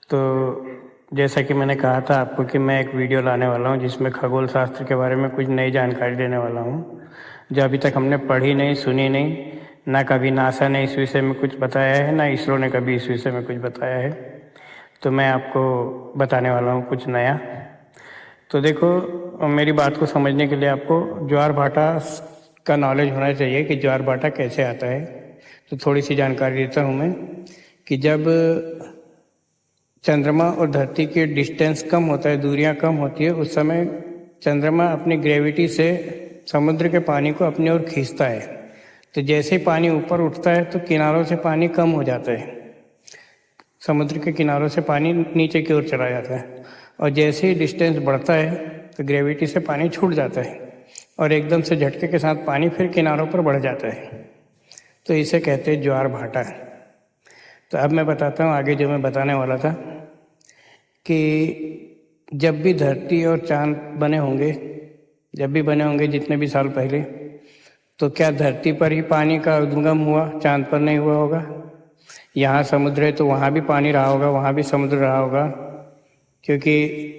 तो जैसा कि मैंने कहा था आपको कि मैं एक वीडियो लाने वाला हूँ जिसमें खगोल शास्त्र के बारे में कुछ नई जानकारी देने वाला हूँ जो अभी तक हमने पढ़ी नहीं, सुनी नहीं। ना कभी नासा ने इस विषय में कुछ बताया है, ना इसरो ने कभी इस विषय में कुछ बताया है। तो मैं आपको बताने वाला हूँ कुछ नया। तो देखो, मेरी बात को समझने के लिए आपको ज्वार भाटा का नॉलेज होना चाहिए कि ज्वार भाटा कैसे आता है। तो थोड़ी सी जानकारी देता हूँ मैं कि जब चंद्रमा और धरती के डिस्टेंस कम होता है, दूरियां कम होती है, उस समय चंद्रमा अपनी ग्रेविटी से समुद्र के पानी को अपनी ओर खींचता है। तो जैसे ही पानी ऊपर उठता है तो किनारों से पानी कम हो जाता है, समुद्र के किनारों से पानी नीचे की ओर चला जाता है। और जैसे ही डिस्टेंस बढ़ता है तो ग्रेविटी से पानी छूट जाता है और एकदम से झटके के साथ पानी फिर किनारों पर बढ़ जाता है। तो इसे कहते हैं ज्वार भाटा। तो अब मैं बताता हूँ आगे जो मैं बताने वाला था कि जब भी धरती और चांद बने होंगे, जब भी बने होंगे जितने भी साल पहले, तो क्या धरती पर ही पानी का उद्गम हुआ, चांद पर नहीं हुआ होगा? यहाँ समुद्र है तो वहाँ भी पानी रहा होगा, वहाँ भी समुद्र रहा होगा, क्योंकि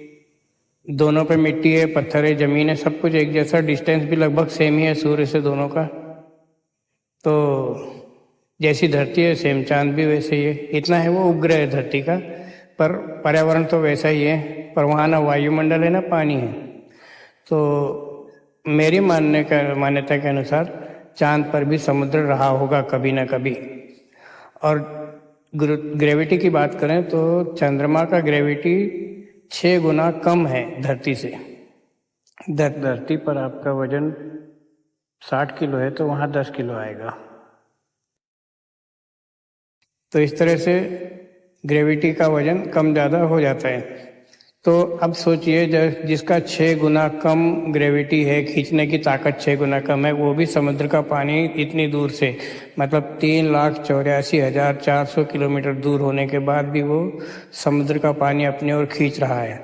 दोनों पे मिट्टी है, पत्थर है, जमीन है, सब कुछ एक जैसा, डिस्टेंस भी लगभग सेम ही है सूर्य से दोनों का। तो जैसी धरती है सेम चांद भी वैसे ही है। इतना है वो उपग्रह है धरती का, पर पर्यावरण तो वैसा ही है, पर वहाँ ना वायुमंडल है ना पानी है। तो मेरी मान्यता के अनुसार चांद पर भी समुद्र रहा होगा कभी ना कभी। और ग्रेविटी की बात करें तो चंद्रमा का ग्रेविटी 6 गुना कम है धरती से। धरती पर आपका वजन 60 किलो है तो वहाँ 10 किलो आएगा। तो इस तरह से ग्रेविटी का वजन कम ज़्यादा हो जाता है। तो अब सोचिए, जिसका 6 गुना कम ग्रेविटी है, खींचने की ताकत 6 गुना कम है, वो भी समुद्र का पानी इतनी दूर से, मतलब 3,84,400 किलोमीटर दूर होने के बाद भी वो समुद्र का पानी अपनी ओर खींच रहा है।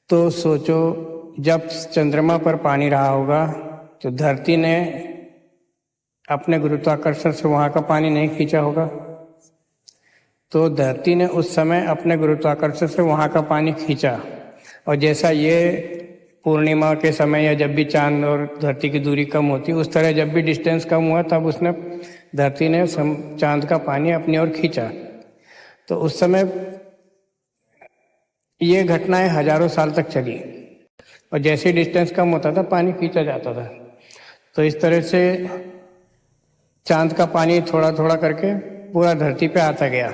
तो सोचो, जब चंद्रमा पर पानी रहा होगा तो धरती ने अपने गुरुत्वाकर्षण से वहाँ का पानी नहीं खींचा होगा। तो धरती ने उस समय अपने गुरुत्वाकर्षण से वहाँ का पानी खींचा, और जैसा ये पूर्णिमा के समय या जब भी चांद और धरती की दूरी कम होती, उस तरह जब भी डिस्टेंस कम हुआ तब उसने, धरती ने चांद का पानी अपनी ओर खींचा। तो उस समय ये घटनाएं हजारों साल तक चली, और जैसे डिस्टेंस कम होता था पानी खींचा जाता था। तो इस तरह से चांद का पानी थोड़ा थोड़ा करके पूरा धरती पे आता गया।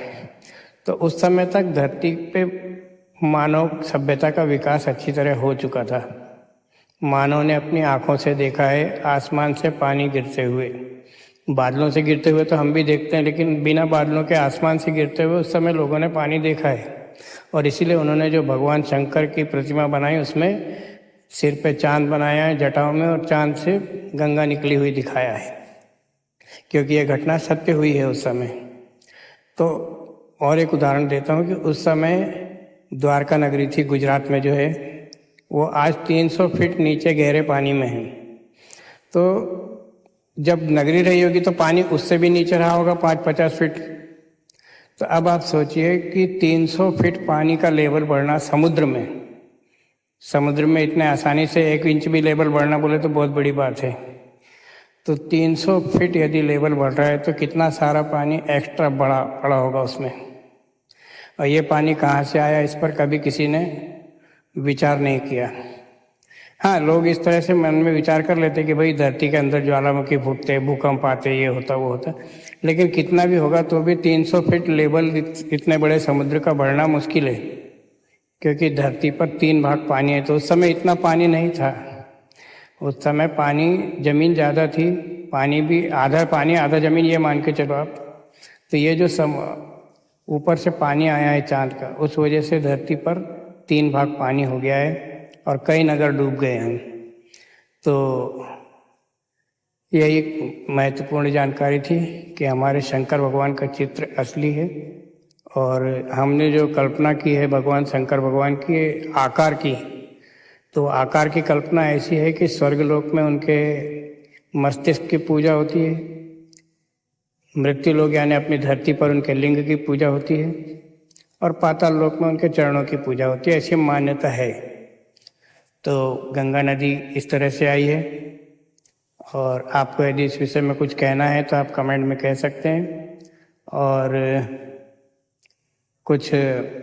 तो उस समय तक धरती पे मानव सभ्यता का विकास अच्छी तरह हो चुका था। मानव ने अपनी आंखों से देखा है आसमान से पानी गिरते हुए। बादलों से गिरते हुए तो हम भी देखते हैं, लेकिन बिना बादलों के आसमान से गिरते हुए उस समय लोगों ने पानी देखा है। और इसीलिए उन्होंने जो भगवान शंकर की प्रतिमा बनाई, उसमें सिर पे चांद बनाया है जटाओं में, और चांद से गंगा निकली हुई दिखाया है, क्योंकि यह घटना सत्य हुई है उस समय। तो और एक उदाहरण देता हूँ कि उस समय द्वारका नगरी थी गुजरात में जो है, वो आज 300 फीट नीचे गहरे पानी में है। तो जब नगरी रही होगी तो पानी उससे भी नीचे रहा होगा 5-50 फीट। तो अब आप सोचिए कि 300 फीट पानी का लेवल बढ़ना समुद्र में इतने आसानी से 1 इंच भी लेवल बढ़ना बोले तो बहुत बड़ी बात है। तो 300 फीट यदि लेवल बढ़ रहा है तो कितना सारा पानी एक्स्ट्रा पड़ा होगा उसमें। और ये पानी कहाँ से आया, इस पर कभी किसी ने विचार नहीं किया। हाँ, लोग इस तरह से मन में विचार कर लेते कि भाई धरती के अंदर ज्वालामुखी फूटते, भूकंप आते, ये होता वो होता, लेकिन कितना भी होगा तो भी 300 फीट लेवल इतने बड़े समुद्र का बढ़ना मुश्किल है, क्योंकि धरती पर 3 भाग पानी है। तो उस समय इतना पानी नहीं था। उस समय पानी, जमीन ज़्यादा थी, पानी भी आधा पानी आधा जमीन, ये मान के चलो आप। तो ये जो ऊपर से पानी आया है चांद का, उस वजह से धरती पर 3 भाग पानी हो गया है और कई नगर डूब गए हैं। तो यही एक महत्वपूर्ण जानकारी थी कि हमारे शंकर भगवान का चित्र असली है, और हमने जो कल्पना की है भगवान शंकर भगवान की आकार की, तो आकार की कल्पना ऐसी है कि स्वर्गलोक में उनके मस्तिष्क की पूजा होती है, मृत्यु लोग यानी अपनी धरती पर उनके लिंग की पूजा होती है, और पाताल लोक में उनके चरणों की पूजा होती है, ऐसी मान्यता है। तो गंगा नदी इस तरह से आई है। और आपको यदि इस विषय में कुछ कहना है तो आप कमेंट में कह सकते हैं, और कुछ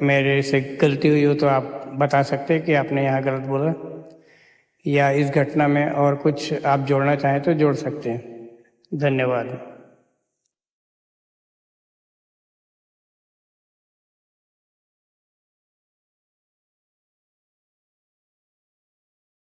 मेरे से गलती हुई हो तो आप बता सकते हैं कि आपने यहाँ गलत बोला, या इस घटना में और कुछ आप जोड़ना चाहें तो जोड़ सकते हैं। धन्यवाद।